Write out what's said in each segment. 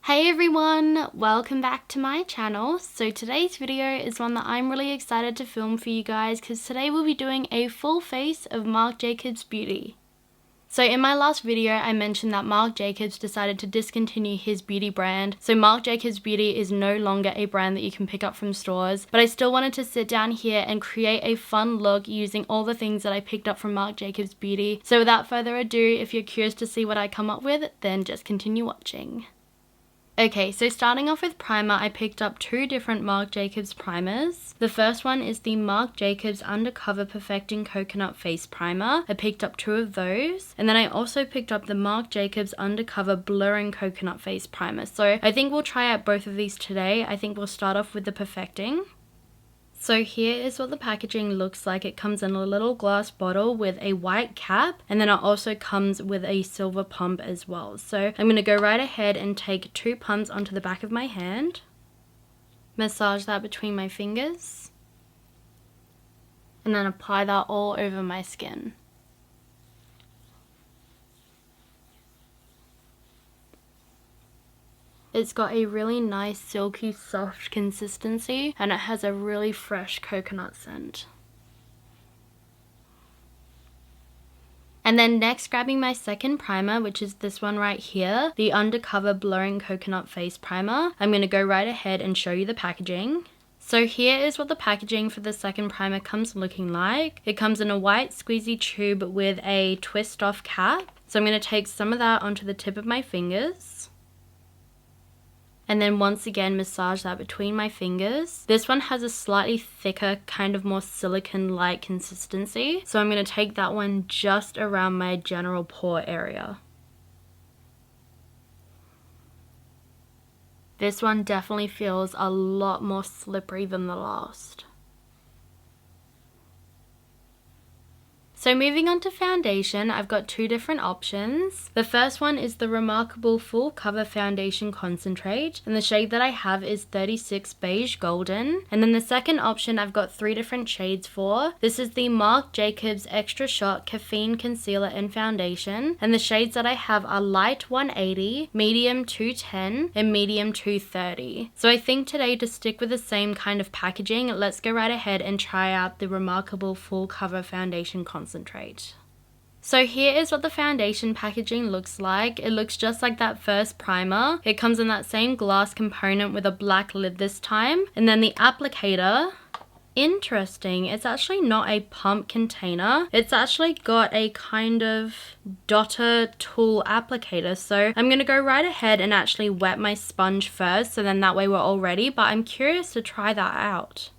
Hey everyone, welcome back to my channel. So today's video is one that I'm really excited to film for you guys because today we'll be doing a full face of Marc Jacobs Beauty. So in my last video I mentioned that Marc Jacobs decided to discontinue his beauty brand. So Marc Jacobs Beauty is no longer a brand that you can pick up from stores, but I still wanted to sit down here and create a fun look using all the things that I picked up from Marc Jacobs Beauty. So without further ado, if you're curious to see what I come up with, then just continue watching. Okay, so starting off with primer, I picked up two different Marc Jacobs primers. The first one is the Marc Jacobs Undercover Perfecting Coconut Face Primer. I picked up two of those. And then I also picked up the Marc Jacobs Undercover Blurring Coconut Face Primer. So I think we'll try out both of these today. I think we'll start off with the Perfecting. So here is what the packaging looks like. It comes in a little glass bottle with a white cap, and then it also comes with a silver pump as well. So I'm going to go right ahead and take two pumps onto the back of my hand, massage that between my fingers, and then apply that all over my skin. It's got a really nice silky soft consistency and it has a really fresh coconut scent. And then next, grabbing my second primer, which is this one right here, the Undercover Blurring Coconut Face Primer. I'm going to go right ahead and show you the packaging. So here is what the packaging for the second primer comes looking like. It comes in a white squeezy tube with a twist off cap. So I'm going to take some of that onto the tip of my fingers. And then once again massage that between my fingers. This one has a slightly thicker, kind of more silicone-like consistency. So I'm going to take that one just around my general pore area. This one definitely feels a lot more slippery than the last. So moving on to foundation, I've got two different options. The first one is the Remarkable Full Cover Foundation Concentrate, and the shade that I have is 36 Beige Golden. And then the second option I've got three different shades for. This is the Marc Jacobs Extra Shot Caffeine Concealer and Foundation, and the shades that I have are Light 180, Medium 210, and Medium 230. So I think today, to stick with the same kind of packaging, let's go right ahead and try out the Remarkable Full Cover Foundation Concentrate. So here is what the foundation packaging looks like. It looks just like that first primer. It comes in that same glass component with a black lid this time. And then the applicator, interesting, it's actually not a pump container. It's actually got a kind of dotter tool applicator. So I'm going to go right ahead and actually wet my sponge first, so then that way we're all ready. But I'm curious to try that out.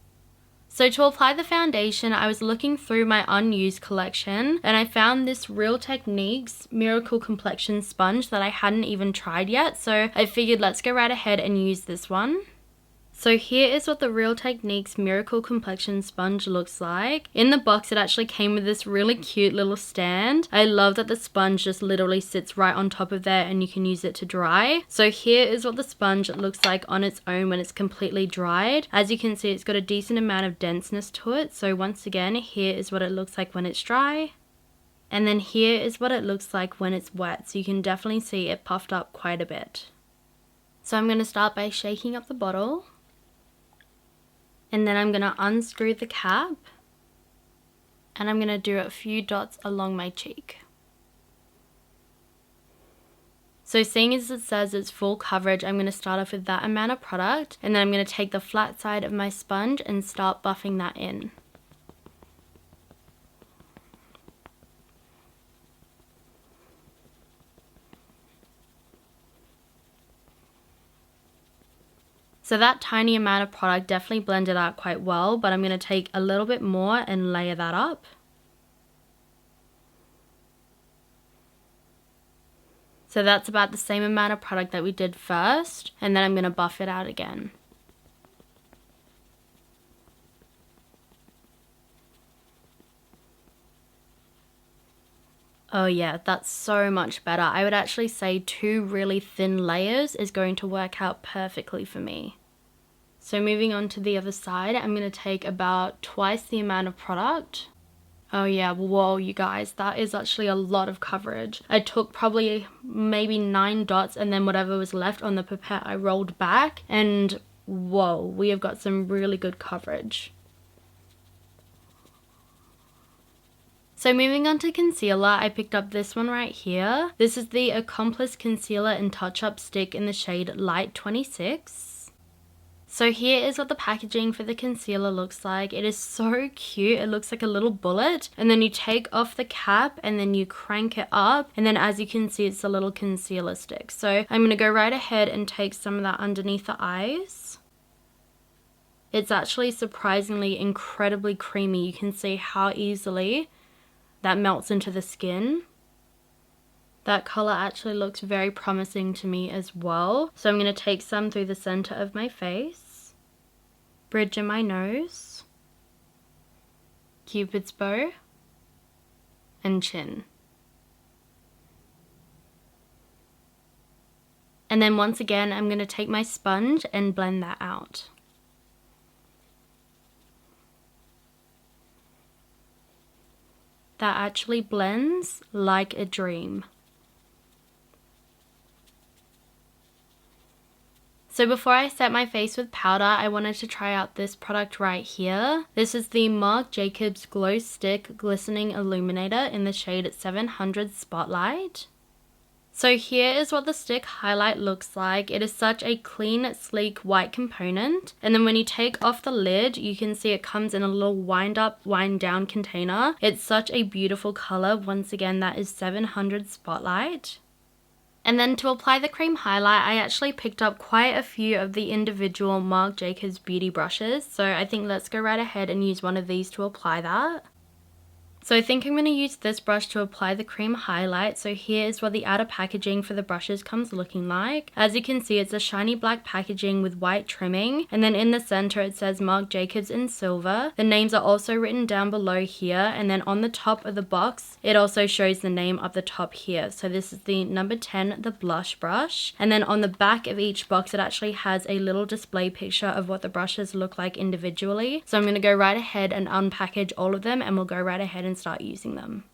So to apply the foundation, I was looking through my unused collection and I found this Real Techniques Miracle Complexion sponge that I hadn't even tried yet. So I figured let's go right ahead and use this one. So here is what the Real Techniques Miracle Complexion sponge looks like. In the box, it actually came with this really cute little stand. I love that the sponge just literally sits right on top of there and you can use it to dry. So here is what the sponge looks like on its own when it's completely dried. As you can see, it's got a decent amount of denseness to it. So once again, here is what it looks like when it's dry. And then here is what it looks like when it's wet. So you can definitely see it puffed up quite a bit. So I'm going to start by shaking up the bottle. And then I'm going to unscrew the cap and I'm going to do a few dots along my cheek. So seeing as it says it's full coverage, I'm going to start off with that amount of product and then I'm going to take the flat side of my sponge and start buffing that in. So that tiny amount of product definitely blended out quite well, but I'm going to take a little bit more and layer that up. So that's about the same amount of product that we did first, and then I'm going to buff it out again. Oh yeah, that's so much better. I would actually say two really thin layers is going to work out perfectly for me. So moving on to the other side, I'm going to take about twice the amount of product Oh yeah, whoa, you guys, that is actually a lot of coverage. I took probably maybe 9 dots and then whatever was left on the pipette I rolled back, and whoa, we have got some really good coverage. So moving on to concealer, I picked up this one right here. This is the Accomplice Concealer and Touch-Up Stick in the shade Light 26. So here is what the packaging for the concealer looks like. It is so cute. It looks like a little bullet, and then you take off the cap and then you crank it up, and then as you can see, it's a little concealer stick. So I'm going to go right ahead and take some of that underneath the eyes. It's actually surprisingly incredibly creamy. You can see how easily that melts into the skin. That color actually looks very promising to me as well. So I'm going to take some through the center of my face, bridge in my nose, Cupid's bow, and chin. And then once again, I'm going to take my sponge and blend that out. That actually blends like a dream. So before I set my face with powder, I wanted to try out this product right here. This is the Marc Jacobs Glow Stick Glistening Illuminator in the shade 700 Spotlight. So here is what the stick highlight looks like. It is such a clean, sleek white component. And then when you take off the lid, you can see it comes in a little wind up, wind down container. It's such a beautiful color. Once again, that is 700 Spotlight. And then to apply the cream highlight, I actually picked up quite a few of the individual Marc Jacobs Beauty brushes. So I think let's go right ahead and use one of these to apply that. So I think I'm going to use this brush to apply the cream highlight. So here's what the outer packaging for the brushes comes looking like. As you can see, it's a shiny black packaging with white trimming. And then in the center, it says Marc Jacobs in silver. The names are also written down below here. And then on the top of the box, it also shows the name up the top here. So this is the number 10, the blush brush. And then on the back of each box, it actually has a little display picture of what the brushes look like individually. So I'm going to go right ahead and unpackage all of them, and we'll go right ahead and start using them.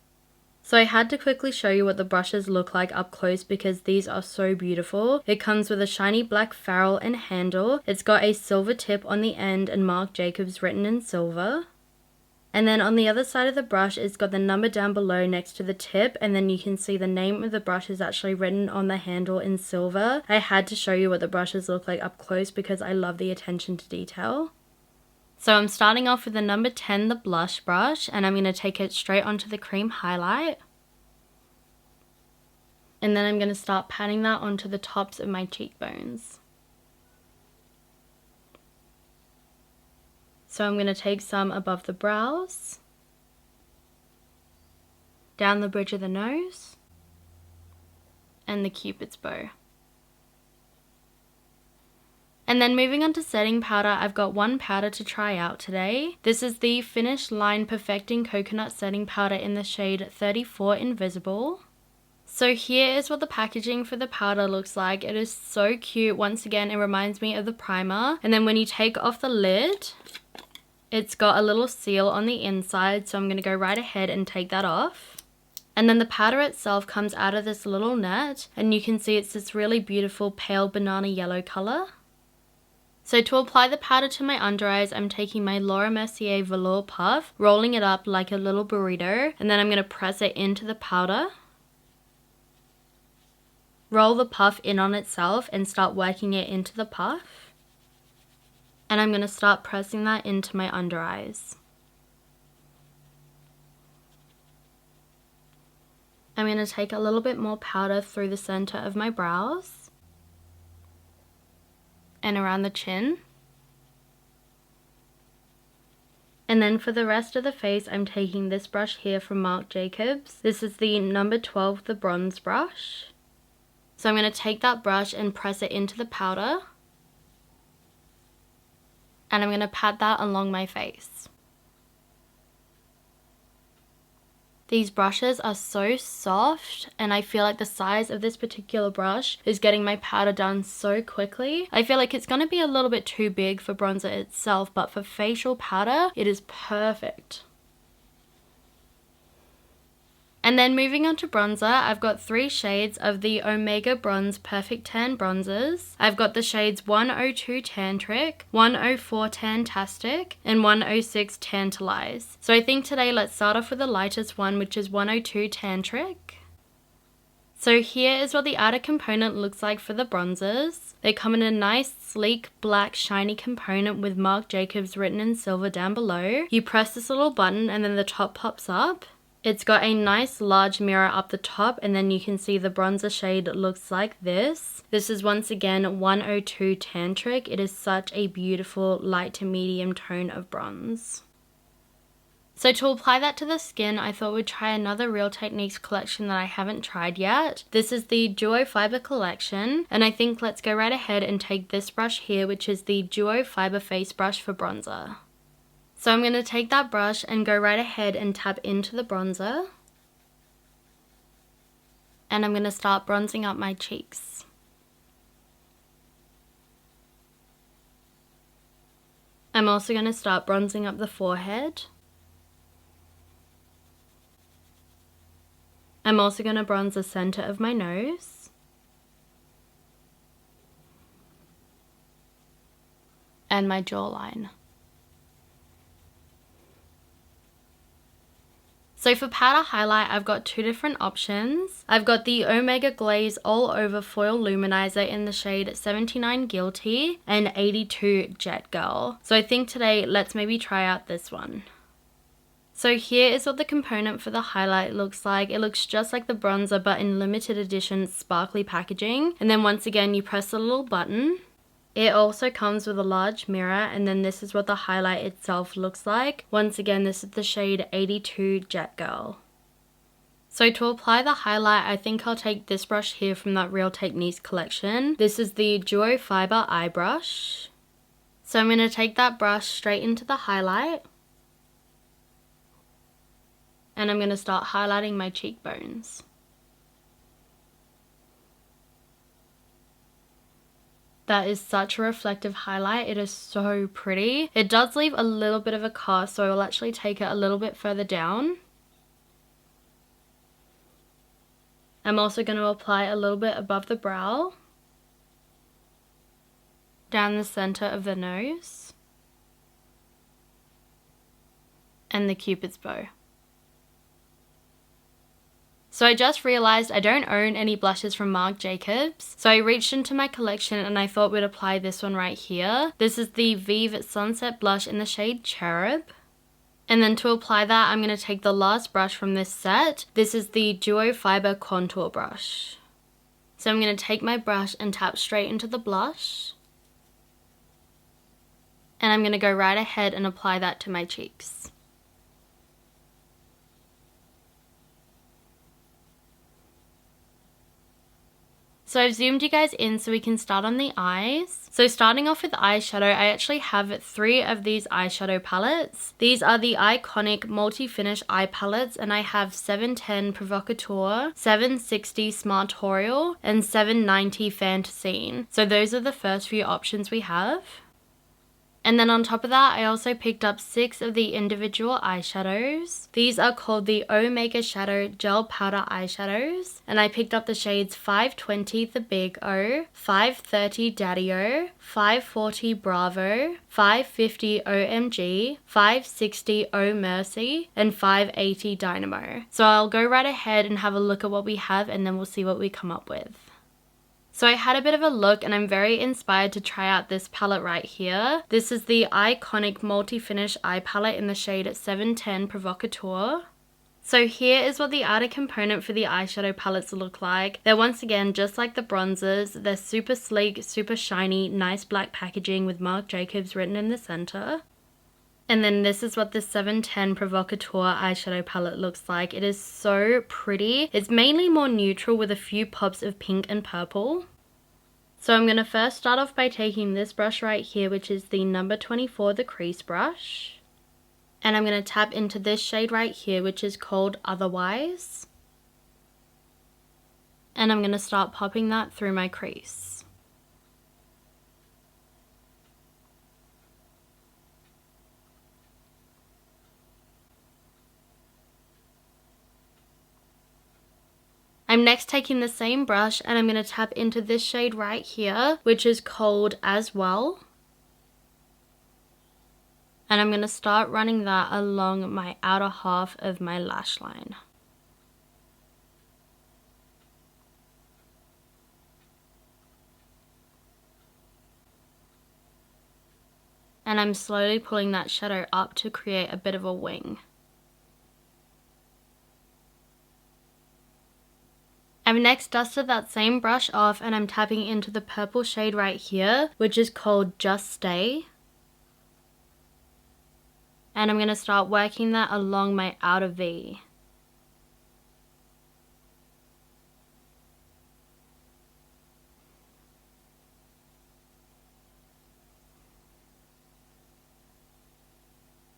So I had to quickly show you what the brushes look like up close because these are so beautiful. It comes with a shiny black ferrule and handle. It's got a silver tip on the end and Marc Jacobs written in silver. And then on the other side of the brush, it's got the number down below next to the tip, and then you can see the name of the brush is actually written on the handle in silver. I had to show you what the brushes look like up close because I love the attention to detail. So I'm starting off with the number 10, the blush brush, and I'm going to take it straight onto the cream highlight. And then I'm going to start patting that onto the tops of my cheekbones. So I'm going to take some above the brows, down the bridge of the nose, and the Cupid's bow. And then moving on to setting powder, I've got one powder to try out today. This is the Finish Line Perfecting Coconut Setting Powder in the shade 34 Invisible. So here is what the packaging for the powder looks like. It is so cute. Once again, it reminds me of the primer. And then when you take off the lid, it's got a little seal on the inside. So I'm going to go right ahead and take that off. And then the powder itself comes out of this little net. And you can see it's this really beautiful pale banana yellow color. So to apply the powder to my under eyes, I'm taking my Laura Mercier Velour Puff, rolling it up like a little burrito, and then I'm going to press it into the powder. Roll the puff in on itself and start working it into the puff. And I'm going to start pressing that into my under eyes. I'm going to take a little bit more powder through the center of my brows and around the chin. And then for the rest of the face, I'm taking this brush here from Marc Jacobs. This is the number 12, the bronze brush. So I'm going to take that brush and press it into the powder. And I'm going to pat that along my face. These brushes are so soft, and I feel like the size of this particular brush is getting my powder done so quickly. I feel like it's going to be a little bit too big for bronzer itself, but for facial powder, it is perfect. And then moving on to bronzer, I've got 3 shades of the Omega Bronze Perfect Tan bronzers. I've got the shades 102 Tantric, 104 Tantastic, and 106 Tantalize. So I think today let's start off with the lightest one, which is 102 Tantric. So here is what the outer component looks like for the bronzers. They come in a nice, sleek, black, shiny component with Marc Jacobs written in silver down below. You press this little button and then the top pops up. It's got a nice large mirror up the top, and then you can see the bronzer shade looks like this. This is once again 102 Tantric. It is such a beautiful light to medium tone of bronze. So to apply that to the skin, I thought we'd try another Real Techniques collection that I haven't tried yet. This is the Duo Fiber collection, and I think let's go right ahead and take this brush here, which is the Duo Fiber Face Brush for bronzer. So I'm going to take that brush and go right ahead and tap into the bronzer. And I'm going to start bronzing up my cheeks. I'm also going to start bronzing up the forehead. I'm also going to bronze the center of my nose. And my jawline. So for powder highlight, I've got 2 different options. I've got the Omega Glaze All Over Foil Luminizer in the shade 79 Guilty and 82 Jet Girl. So I think today, let's maybe try out this one. So here is what the component for the highlight looks like. It looks just like the bronzer but in limited edition sparkly packaging. And then once again you press the little button. It also comes with a large mirror, and then this is what the highlight itself looks like. Once again, this is the shade 82 Jet Girl. So to apply the highlight, I think I'll take this brush here from that Real Techniques collection. This is the Duo Fiber Eye Brush. So I'm going to take that brush straight into the highlight. And I'm going to start highlighting my cheekbones. That is such a reflective highlight. It is so pretty. It does leave a little bit of a cast, so I will actually take it a little bit further down. I'm also going to apply a little bit above the brow, down the center of the nose, and the Cupid's bow. So I just realized I don't own any blushes from Marc Jacobs. So I reached into my collection and I thought we'd apply this one right here. This is the Vive Sunset Blush in the shade Cherub. And then to apply that, I'm going to take the last brush from this set. This is the Duo Fiber Contour Brush. So I'm going to take my brush and tap straight into the blush. And I'm going to go right ahead and apply that to my cheeks. So I've zoomed you guys in so we can start on the eyes. So starting off with eyeshadow, I actually have 3 of these eyeshadow palettes. These are the iconic multi-finish eye palettes, and I have 710 Provocateur, 760 Smartorial, and 790 Fantasine. So those are the first few options we have. And then on top of that, I also picked up 6 of the individual eyeshadows. These are called the Omega Shadow Gel Powder Eyeshadows. And I picked up the shades 520 The Big O, 530 Daddy O, 540 Bravo, 550 OMG, 560 Oh Mercy, and 580 Dynamo. So I'll go right ahead and have a look at what we have, and then we'll see what we come up with. So I had a bit of a look and I'm very inspired to try out this palette right here. This is the iconic multi-finish eye palette in the shade 710 Provocateur. So here is what the outer component for the eyeshadow palettes look like. They're once again just like the bronzers. They're super sleek, super shiny, nice black packaging with Marc Jacobs written in the center. And then this is what the 710 Provocateur eyeshadow palette looks like. It is so pretty. It's mainly more neutral with a few pops of pink and purple. So I'm going to first start off by taking this brush right here, which is the number 24, the Crease Brush. And I'm going to tap into this shade right here, which is called Otherwise. And I'm going to start popping that through my crease. I'm next taking the same brush and I'm going to tap into this shade right here, which is Cold as well. And I'm going to start running that along my outer half of my lash line. And I'm slowly pulling that shadow up to create a bit of a wing. I've next dusted that same brush off and I'm tapping into the purple shade right here, which is called Just Stay. And I'm going to start working that along my outer V.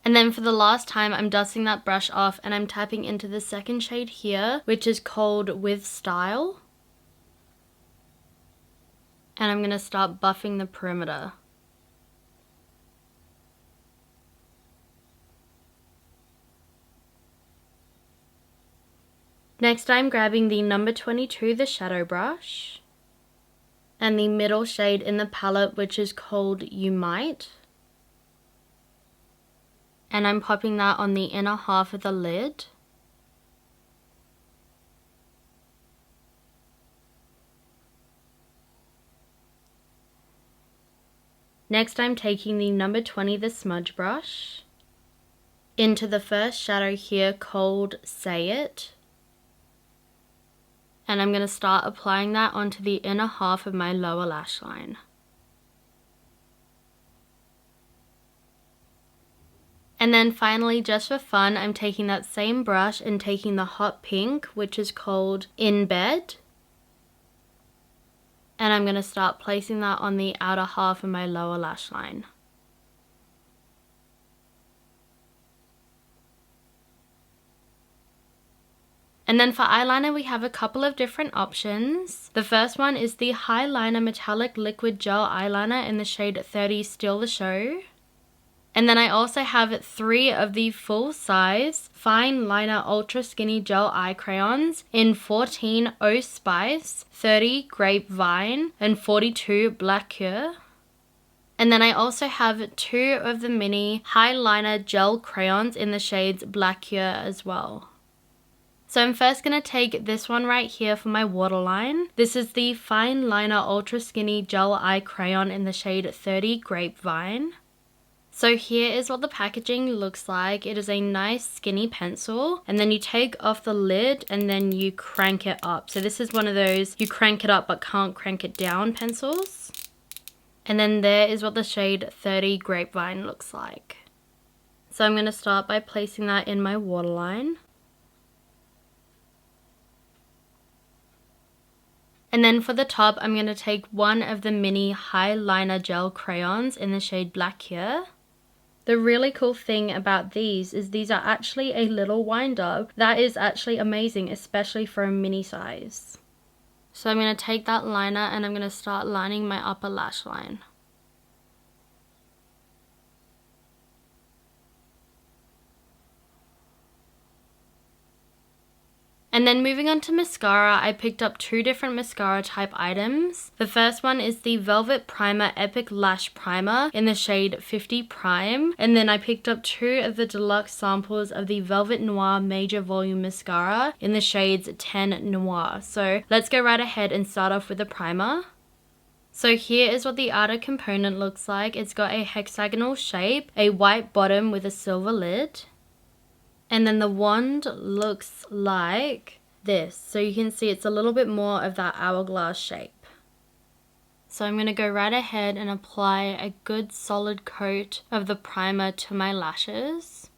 And then for the last time, I'm dusting that brush off and I'm tapping into the second shade here, which is called With Style. And I'm going to start buffing the perimeter. Next, I'm grabbing the number 22, the shadow brush, and the middle shade in the palette, which is called You Might. And I'm popping that on the inner half of the lid. Next, I'm taking the number 20, the smudge brush, into the first shadow here called Say It. And I'm going to start applying that onto the inner half of my lower lash line. And then finally, just for fun, I'm taking that same brush and taking the hot pink, which is called In Bed. And I'm going to start placing that on the outer half of my lower lash line. And then for eyeliner, we have a couple of different options. The first one is the Eyeliner Metallic Liquid Gel Eyeliner in the shade 30 Steal the Show. And then I also have 3 of the full-size Fine Liner Ultra Skinny Gel Eye Crayons in 14 Oh Spice, 30 Grapevine, and 42 Lacquer. And then I also have 2 of the mini Eyeliner Gel Crayons in the shades Lacquer as well. So I'm first going to take this one right here for my waterline. This is the Fine Liner Ultra Skinny Gel Eye Crayon in the shade 30 Grapevine. So here is what the packaging looks like. It is a nice skinny pencil, and then you take off the lid and then you crank it up. So this is one of those you crank it up but can't crank it down pencils. And then there is what the shade 30 Grapevine looks like. So I'm going to start by placing that in my waterline. And then for the top, I'm going to take one of the mini Eyeliner Gel Crayons in the shade Lacquer. The really cool thing about these is these are actually a little winder. That is actually amazing, especially for a mini size. So I'm going to take that liner and I'm going to start lining my upper lash line. And then moving on to mascara, I picked up 2 different mascara type items. The first one is the Velvet Primer Epic Lash Primer in the shade 50 Prime. And then I picked up 2 of the deluxe samples of the Velvet Noir Major Volume Mascara in the shades 10 Noir. So let's go right ahead and start off with the primer. So here is what the outer component looks like. It's got a hexagonal shape, a white bottom with a silver lid. And then the wand looks like this. So you can see it's a little bit more of that hourglass shape. So I'm going to go right ahead and apply a good solid coat of the primer to my lashes.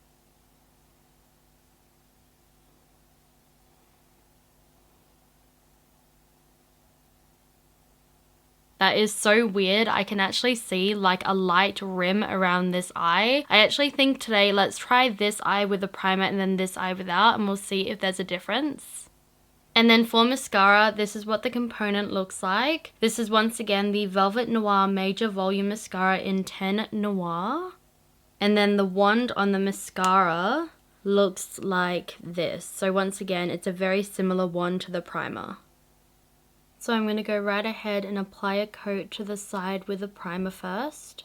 That is so weird. I can actually see like a light rim around this eye. I actually think today let's try this eye with the primer and then this eye without, and we'll see if there's a difference. And then for mascara, this is what the component looks like. This is once again the Velvet Noir Major Volume Mascara in 10 Noir. And then the wand on the mascara looks like this. So once again, it's a very similar wand to the primer. So I'm going to go right ahead and apply a coat to the side with the primer first.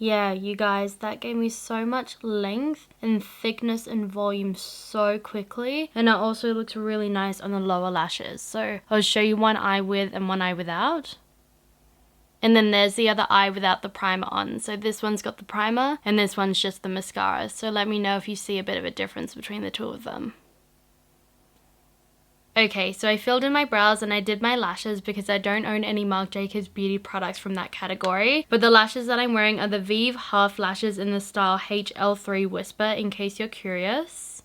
Yeah, you guys, that gave me so much length and thickness and volume so quickly. And it also looks really nice on the lower lashes. So I'll show you one eye with and one eye without. And then there's the other eye without the primer on. So this one's got the primer and this one's just the mascara. So let me know if you see a bit of a difference between the two of them. Okay, so I filled in my brows and I did my lashes because I don't own any Marc Jacobs Beauty products from that category. But the lashes that I'm wearing are the Vive Half Lashes in the style HL3 Whisper, in case you're curious.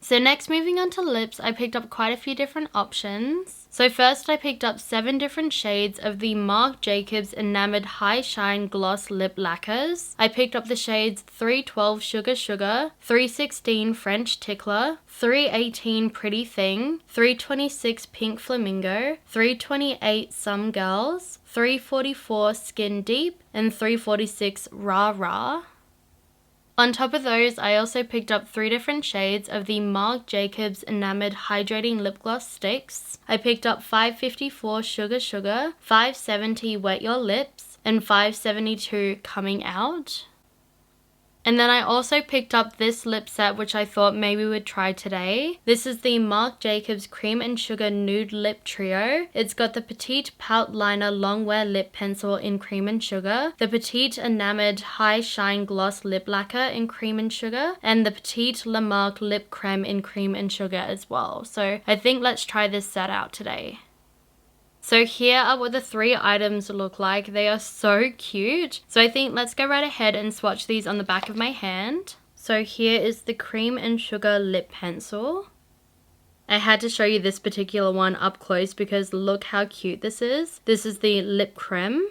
So next, moving on to lips, I picked up quite a few different options. So first I picked up 7 different shades of the Marc Jacobs Enamored High Shine Gloss Lip Lacquers. I picked up the shades 312 Sugar Sugar, 316 French Tickler, 318 Pretty Thing, 326 Pink Flamingo, 328 Some Girls, 344 Skin Deep, and 346 Rah Rah. On top of those, I also picked up 3 different shades of the Marc Jacobs Enamored Hydrating Lip Gloss Sticks. I picked up 554 Sugar Sugar, 570 Wet Your Lips, and 572 Coming Out. And then I also picked up this lip set, which I thought maybe we'd try today. This is the Marc Jacobs Cream and Sugar Nude Lip Trio. It's got the Petite Pout Liner Longwear Lip Pencil in Cream and Sugar, the Petite Enamored High Shine Gloss Lip Lacquer in Cream and Sugar, and the Petite La Marque Lip Creme in Cream and Sugar as well. So I think let's try this set out today. So here are what the 3 items look like. They are so cute. So I think let's go right ahead and swatch these on the back of my hand. So here is the Cream and Sugar Lip Pencil. I had to show you this particular one up close because look how cute this is. This is the Lip Creme.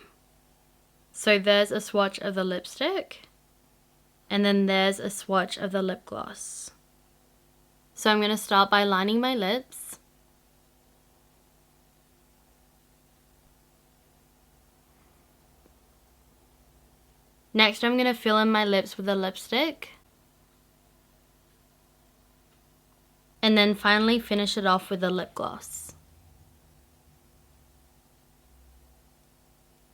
So there's a swatch of the lipstick. And then there's a swatch of the lip gloss. So I'm going to start by lining my lips. Next, I'm going to fill in my lips with a lipstick. And then finally finish it off with a lip gloss.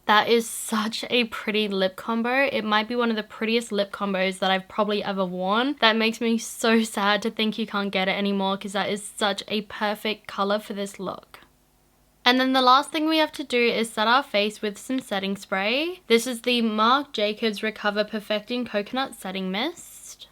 That is such a pretty lip combo. It might be one of the prettiest lip combos that I've probably ever worn. That makes me so sad to think you can't get it anymore because that is such a perfect color for this look. And then the last thing we have to do is set our face with some setting spray. This is the Marc Jacobs Recover Perfecting Coconut Setting Mist.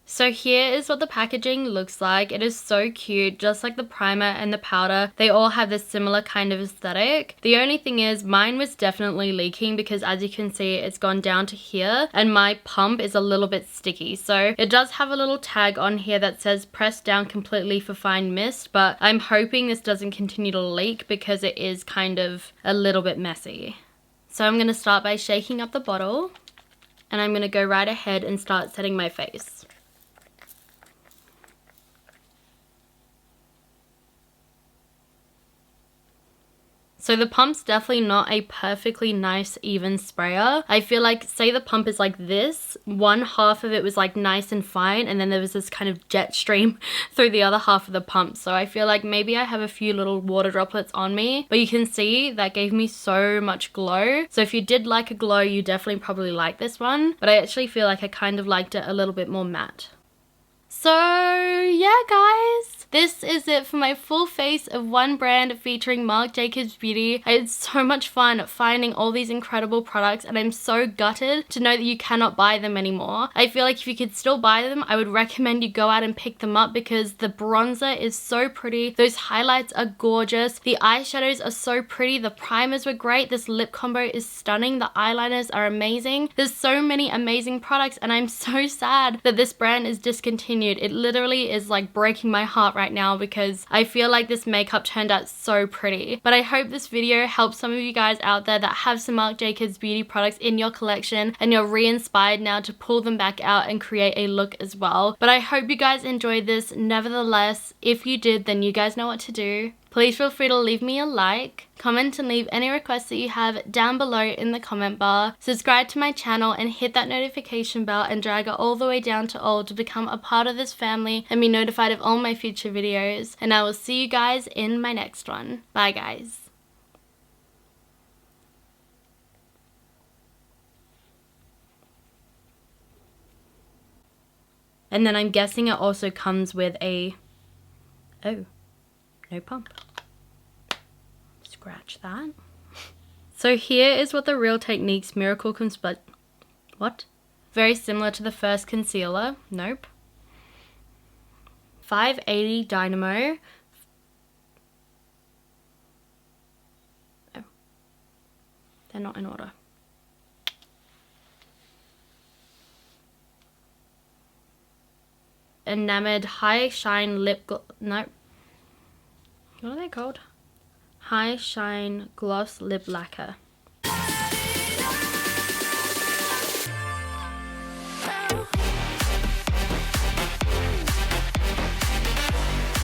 So here is what the packaging looks like. It is so cute, just like the primer and the powder. They all have this similar kind of aesthetic. The only thing is mine was definitely leaking because as you can see, it's gone down to here and my pump is a little bit sticky. So it does have a little tag on here that says press down completely for fine mist, but I'm hoping this doesn't continue to leak because it is kind of a little bit messy. So I'm going to start by shaking up the bottle and I'm going to go right ahead and start setting my face. So the pump's definitely not a perfectly nice even sprayer. I feel like, say the pump is like this, one half of it was like nice and fine and then there was this kind of jet stream through the other half of the pump. So I feel like maybe I have a few little water droplets on me, but you can see that gave me so much glow. So if you did like a glow, you definitely probably like this one, but I actually feel like I kind of liked it a little bit more matte. So yeah guys, this is it for my full face of one brand featuring Marc Jacobs Beauty. I had so much fun finding all these incredible products and I'm so gutted to know that you cannot buy them anymore. I feel like if you could still buy them, I would recommend you go out and pick them up because the bronzer is so pretty, those highlights are gorgeous, the eyeshadows are so pretty, the primers were great, this lip combo is stunning, the eyeliners are amazing. There's so many amazing products and I'm so sad that this brand is discontinued. It literally is like breaking my heart right now because I feel like this makeup turned out so pretty. But I hope this video helps some of you guys out there that have some Marc Jacobs Beauty products in your collection and you're re-inspired now to pull them back out and create a look as well. But I hope you guys enjoyed this. Nevertheless, if you did, then you guys know what to do. Please feel free to leave me a like, comment and leave any requests that you have down below in the comment bar. Subscribe to my channel and hit that notification bell and drag it all the way down to all to become a part of this family and be notified of all my future videos. And I will see you guys in my next one. Bye guys. And then I'm guessing it also comes with a, oh, no pump. Scratch that. So here is what the Real Techniques Miracle what? Very similar to the first concealer. Nope. 580 Dynamo. Oh. They're not in order. Enamored High Shine Lip no. What are they called? High Shine Gloss Lip Lacquer.